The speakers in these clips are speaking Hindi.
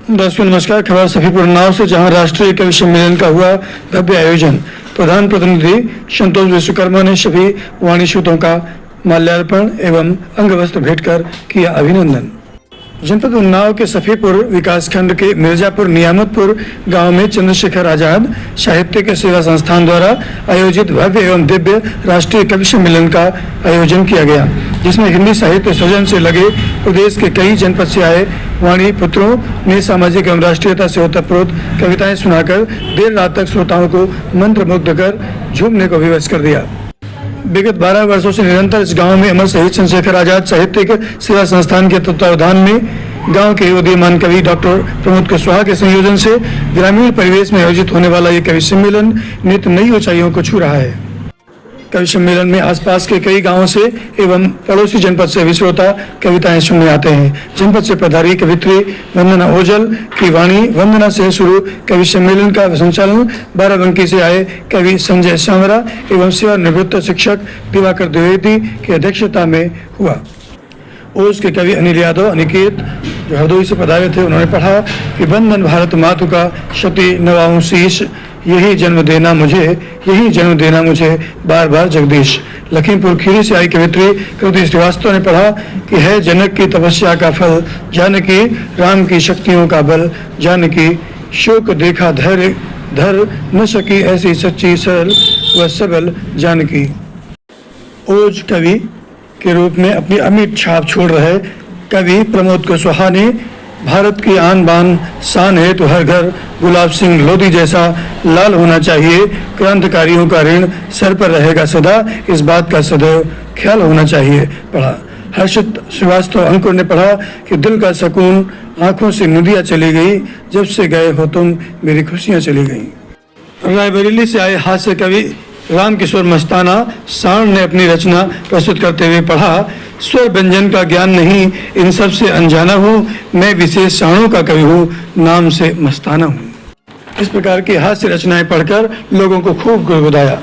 दर्शकों नमस्कार। खबर सफीपुर उन्नाव से, जहां राष्ट्रीय कवि सम्मेलन का हुआ भव्य आयोजन। प्रधान प्रतिनिधि संतोष विश्वकर्मा ने सभी वाणिश्वतों का माल्यार्पण एवं अंगवस्त्र भेंट कर किया अभिनंदन। जनपद उन्नाव के सफीपुर विकासखंड के मिर्जापुर नियामतपुर गांव में चंद्रशेखर आजाद साहित्यिक सेवा संस्थान द्वारा आयोजित भव्य एवं दिव्य राष्ट्रीय कवि सम्मेलन का आयोजन किया गया, जिसमें हिंदी साहित्य सृजन से लगे प्रदेश के कई जनपद से आए वाणी पुत्रों ने सामाजिक एवं राष्ट्रीयता से ओतप्रोत कविताएं सुनाकर देर रात तक श्रोताओं को मंत्रमुग्ध कर झूमने को विवश कर दिया। विगत 12 वर्षों से निरंतर इस गांव में अमर शहीद चंद्रशेखर आजाद साहित्यिक सेवा संस्थान के तत्वावधान में गांव के उदीयमान कवि डॉक्टर प्रमोद कुशवाहा के संयोजन से ग्रामीण परिवेश में आयोजित होने वाला ये कवि सम्मेलन नित नई ऊंचाइयों को छू रहा है। कवि सम्मेलन में आसपास के कई गांवों से एवं पड़ोसी जनपद से भी श्रोता कविताएं सुनने आते हैं। जनपद से पधारी कवित्री वंदना ओझल की वाणी वंदना से शुरू कवि सम्मेलन का संचालन बाराबंकी से आए कवि संजय सांवरा एवं सेवानिवृत्त शिक्षक दिवाकर द्विवेदी की अध्यक्षता में हुआ। ओज के कवि अनिल यादव अनिकेत जो हरदोई से पधारे थे, उन्होंने पढ़ा कि बंधन भारत मातु का शती नवाऊं शीश, यही जन्म देना मुझे बार बार जगदीश। लखीमपुर खीरी से आई कवित्री कृति श्रीवास्तव ने पढ़ा कि है जनक की तपस्या का फल, जानकी राम की शक्तियों का बल, जानकी शोक देखा धैर्य धर न सकी ऐसी सच्ची सरल व सबल जानकी। ओज कवि के रूप में अपनी अमिट छाप छोड़ रहे कवि प्रमोद कुशवाहा ने भारत की आन बान शान है तो हर घर गुलाब सिंह लोधी जैसा लाल होना चाहिए, क्रांतिकारियों का ऋण सर पर रहेगा सदा, इस बात का सदैव ख्याल होना चाहिए पढ़ा। हर्षित श्रीवास्तव अंकुर ने पढ़ा कि दिल का सुकून आंखों से नदियाँ चली गई, जब से गए हो तुम मेरी खुशियाँ चली गई। रायबरेली से आए हास्य कवि रामकिशोर मस्ताना साण ने अपनी रचना प्रस्तुत करते हुए पढ़ा, स्वर व्यंजन का ज्ञान नहीं इन सब से अनजाना हूँ, मैं विशेष साणों का कवि हूँ, नाम से मस्ताना हूँ। इस प्रकार की हास्य रचनाएं पढ़कर लोगों को खूब गुदगुदाया।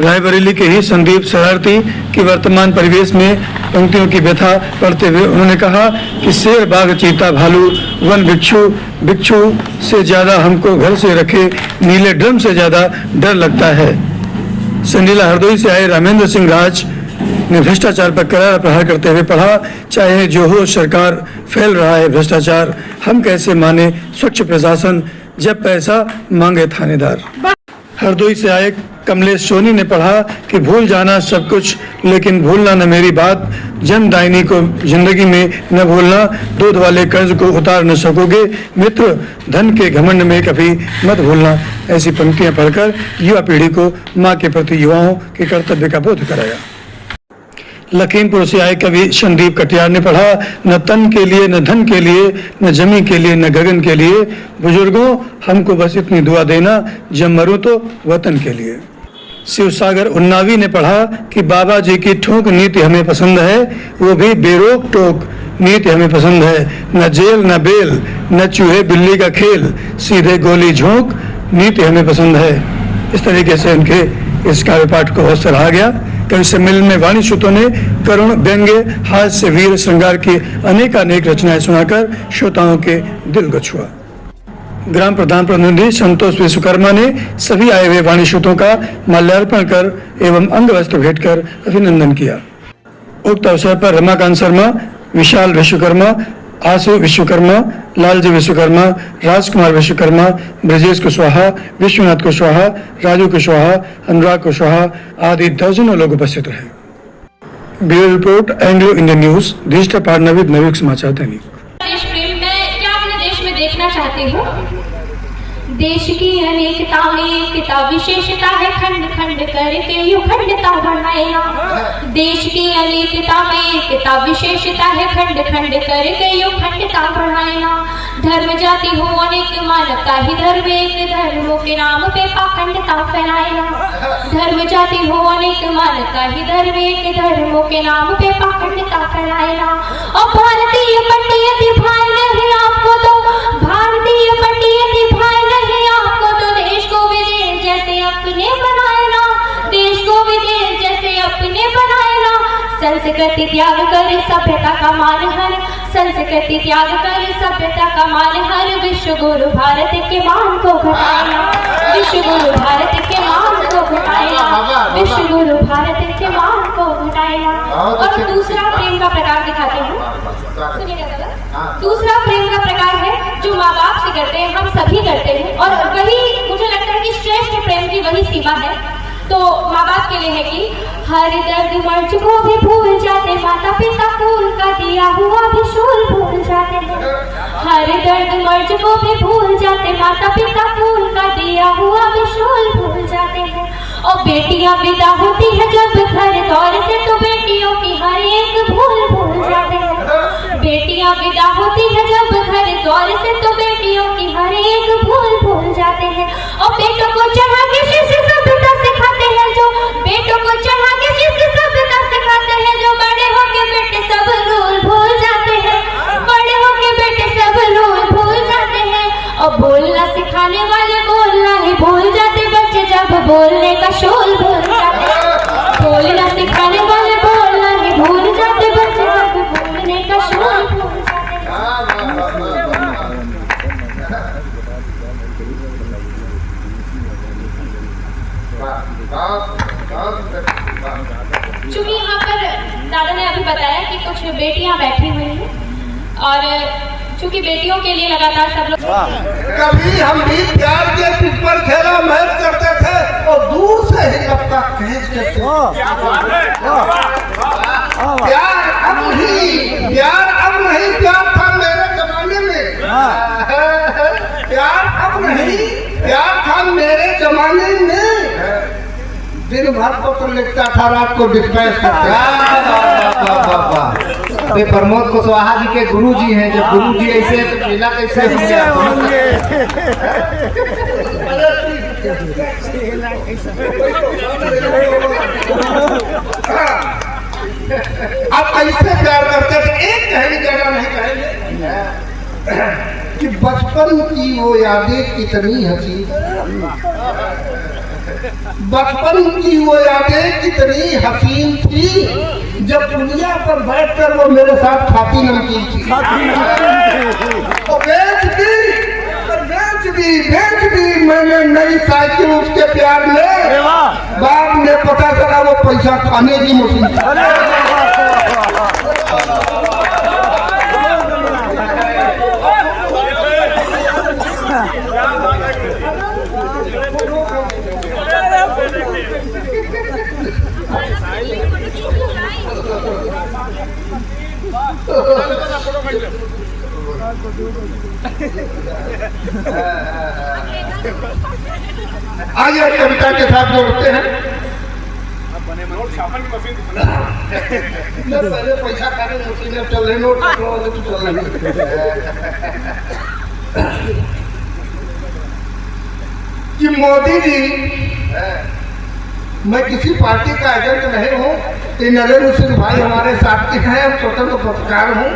रायबरेली के ही संदीप शरारती की वर्तमान परिवेश में पंक्तियों की व्यथा पढ़ते हुए उन्होंने कहा कि शेर बाघ चीता भालू वन भिक्षु से ज्यादा हमको घर से रखे नीले ड्रम से ज्यादा डर लगता है। संडीला हरदोई से आए रामेंद्र सिंह राज ने भ्रष्टाचार पर करारा प्रहार करते हुए पढ़ा, चाहे जो हो सरकार फैल रहा है भ्रष्टाचार, हम कैसे माने स्वच्छ प्रशासन जब पैसा मांगे थानेदार। हरदोई से आए कमलेश सोनी ने पढ़ा कि भूल जाना सब कुछ लेकिन भूलना न मेरी बात, जनदायनी को जिंदगी में न भूलना, दूध वाले कर्ज को उतार न सकोगे मित्र, धन के घमंड में कभी मत भूलना। ऐसी पंक्तियां पढ़कर युवा पीढ़ी को मां के प्रति युवाओं के कर्तव्य का बोध कराया। लखीमपुर से आए कवि संदीप कटियार ने पढ़ा, न तन के लिए न धन के लिए न जमी के लिए न गगन के लिए, बुजुर्गों हमको बस इतनी दुआ देना जब मरूं तो वतन के लिए। शिवसागर उन्नावी ने पढ़ा कि बाबा जी की ठोक नीति हमें पसंद है, वो भी बेरोक टोक नीति हमें पसंद है, न जेल न बेल न चूहे बिल्ली का खेल, सीधे गोली झोंक नीति हमें पसंद है। इस तरीके से उनके इस काव्य पाठ को बहुत सराहा गया। कवि सम्मेलन में वाणिश्वतों ने करुण व्यंग्य हास्य वीर श्रृंगार की अनेकानेक रचनाएं सुनाकर श्रोताओं के दिल को छुआ। ग्राम प्रधान प्रतिनिधि संतोष विश्वकर्मा ने सभी आए हुए वाणिश्वतों का माल्यार्पण कर एवं अंगवस्त्र भेंट कर अभिनंदन किया। उक्त अवसर पर रमाकांत शर्मा, विशाल विश्वकर्मा, आशु विश्वकर्मा, लालजी विश्वकर्मा, राजकुमार विश्वकर्मा, ब्रजेश कुशवाहा, विश्वनाथ कुशवाहा, राजू कुशवाहा, अनुराग कुशवाहा आदि दर्जनों लोग उपस्थित रहे। Bureau report, Anglo Indian news, digital partner with Navyug Samachar Dainik. देश प्रेम में क्या अपने देश में देखना चाहते हो? देश की अनेकता में एकता विशेषता है, खंड खंड करके यू खंडता बढ़ाएगा। देश की अनेकता में एकता विशेषता है, खंड खंड करके यू खंडता बढ़ाएगा। धर्म जाति हो अनेक मानवता ही धर्म एक, धर्मों के नाम पे पाखंडता फैलाएगा। धर्म जाति हो अनेक मानवता ही धर्म एक, धर्मों के नाम पे पाखंडता फैलाएगा। और भारतीय पंडित भाई नहीं आपको तो, भारतीय पंडित भाई नहीं आपको तो, देश को विदेश जैसे अपने बनाएगा, देश को विदेश जैसे अपने बनाएगा। संस्कृति त्याग कर सभ्यता का मान हर, संस्कृति त्याग कर सभ्यता का मान हर, विश्व गुरु भारत के मान को घटाना, विश्व गुरु भारत के मान को घटाना, विश्व गुरु भारत के मान को घटाना। और दूसरा प्रेम का प्रकार दिखाते हैं, सुनिएगा दादा। दूसरा प्रेम का प्रकार है जो माँ बाप से करते हैं, हम सभी करते हैं, और वही मुझे लगता है कि श्रेष्ठ प्रेम की वही सीमा है। तो माँ बाप के लिए है कि हर दर्द मर्ज को भी भूल जाते, माता पिता फूल का दिया हुआ भी शूल भूल जाते हैं। हर दर्द मर्ज को भी भूल जाते, माता पिता फूल का दिया हुआ भी शूल भूल जाते हैं। और बेटियां विदा होती है जब घर दौर से, तो बेटियों की हर एक भूल भूल जाते हैं। बेटियां विदा होती है जब घर दौर से, तो बेटियों की हर एक भूल भूल जाते हैं। और बेटों को चढ़ा के शिष्य सभ्यता सिखाते हैं, जो बेटों को चढ़ा के शिष्य सभ्यता सिखाते हैं, जो बड़े होके बेटे सब रूल भूल जाते हैं, बड़े होके बेटे सब रूल भूल जाते हैं। और बोलना सिखाने वाले बोलना ही भूल जाते, बच्चे जब बोलने का शोल भूल जाते हैं। बोलना सिखाने वाले बोलना ही भूल जाते, बच्चे जब बोलने का शोल भूल जाते हैं। चूंकि यहाँ पर दादा ने अभी बताया कि कुछ बेटियां बैठी हुई हैं, और चूंकि बेटियों के लिए लगातार सब लोग, कभी हम भी प्यार के पिच पर खेला मैच करते थे और दूर से ही लपका खींच के प्यार अब नहीं, प्यार था मेरे जमाने में, प्यार अब नहीं, प्यार था मेरे जमाने में। दिन भर पत्र लिखता था, रात को डिस्पैच करता। प्रमोद कुशवाहा जी के गुरु जी हैं, जब गुरु जी ऐसे तो मिला कैसे होंगे? अब ऐसे प्यार करते थे, एक कहानी ज्यादा नहीं कहेंगे कि बचपन की वो यादें कितनी हसीन, बचपन की वो यादें कितनी हसीन थी, जब दुनिया पर बैठकर वो मेरे साथ खाती नमकीन थी। तो बेच दी मैंने नई साइकिल उसके प्यार में, बाद में पता चला वो पैसा खाने की मशीन थी। आइए कविता के साथ जोड़ते हैं। पहले पैसा खाने मशीन चल रहे, नोट चल रहे कि मोदी जी, मैं किसी पार्टी का एजेंट नहीं हूँ, नरेंद्र सिंह भाई हमारे साथी हैं, स्वतंत्र पत्रकार हूँ,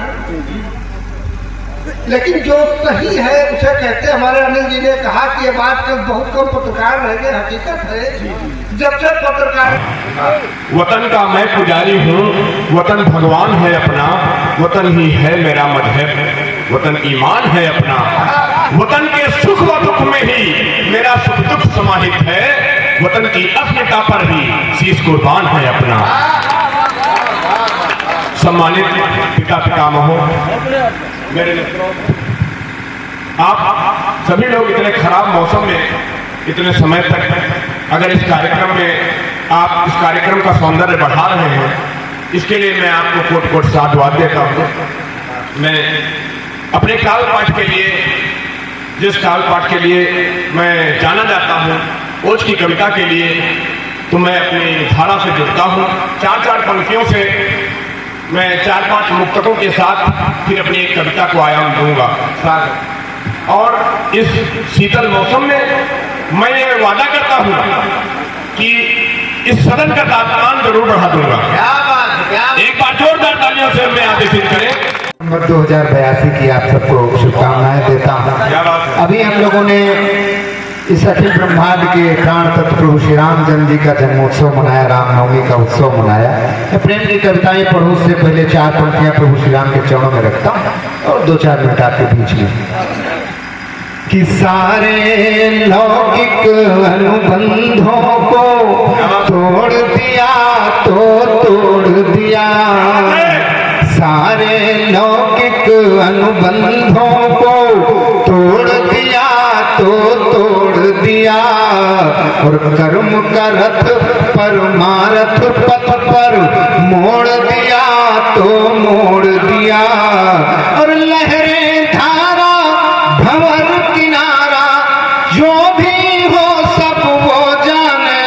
लेकिन जो सही है उसे कहते। हमारे अनिल जी ने कहा कि ये बात कल बहुत कम पत्रकार रह गए, हकीकत है जब से पत्रकार। वतन का मैं पुजारी हूँ, वतन भगवान है अपना, वतन ही है मेरा मजहब, वतन ईमान है अपना, वतन के सुख व दुख में ही मेरा सुख दुख समाहित है, वतन की अस्मिता पर ही शीश कुर्बान है अपना। सम्मानित पिता पितामहों, मेरे मित्रों, आप सभी लोग इतने खराब मौसम में इतने समय तक अगर इस कार्यक्रम में आप इस कार्यक्रम का सौंदर्य बढ़ा रहे हैं, इसके लिए मैं आपको कोट कोट साधुवाद देता हूँ। मैं अपने काल पाठ के लिए, जिस काल पाठ के लिए मैं जाना जाता हूँ, ओज की कविता के लिए, तो मैं अपनी धारा से जुड़ता हूँ। चार चार पंक्तियों से मैं 4-5 मुक्तकों के साथ फिर अपनी एक कविता को आयाम दूंगा। और इस शीतल मौसम में मैं ये वादा करता हूँ कि इस सदन का तापमान जरूर बढ़ा दूंगा। क्या बात है, क्या एक बार जोरदार तालियों से मैं आदेशित करें। 2082 की आप सबको शुभकामनाएं देता हूँ। क्या बात है। अभी हम लोगों ने इस अखिल ब्रह्मांड के प्राण तत्व प्रभु श्री रामचंद्र जी का जन्मोत्सव मनाया, रामनवमी का उत्सव मनाया। मैं प्रेम की कविताएं पढ़ूं उससे पहले 4 पंक्तियां प्रभु श्री राम के चरणों में रखता हूं और 2-4 मिनट आपके बीच में। कि सारे लौकिक अनुबंधों को तोड़ दिया तो तोड़ दिया, सारे लौकिक अनुबंधों को तोड़ दिया तो तोड़ दिया, और कर्म का रथ परमारथ पथ पर मोड़ दिया तो मोड़ दिया, और लहरें धारा भंवर किनारा जो भी हो सब वो जाने,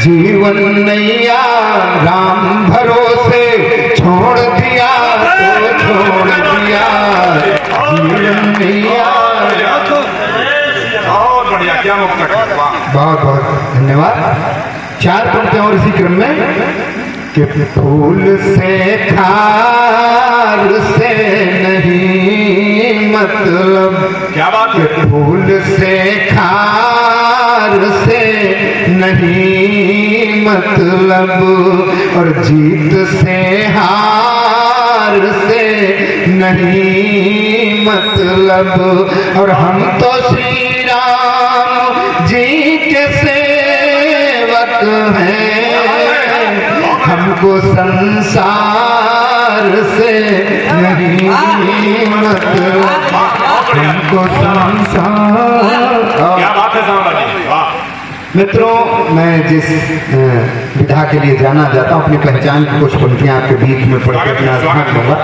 जीवन नैया राम भरोसे छोड़ दिया तो छोड़ दिया, जीवन नैया। बहुत बढ़िया, क्या मुक्त। बहुत बहुत धन्यवाद। 4 पंक्तियां और इसी क्रम में कि फूल से खार से नहीं मतलब, क्या बात है। फूल से खार से नहीं मतलब, और जीत से हार से नहीं मतलब, और हम तो श्री राम जी के सेवक हैं, हमको संसार से नहीं मतलब, हमको संसार। क्या बात है सांवला जी, वाह। मित्रों, मैं जिस विधा के लिए जाना जाता हूँ अपनी पहचान की कुछ पंक्तियां आपके बीच में पढ़ के अपना स्थान लूंगा।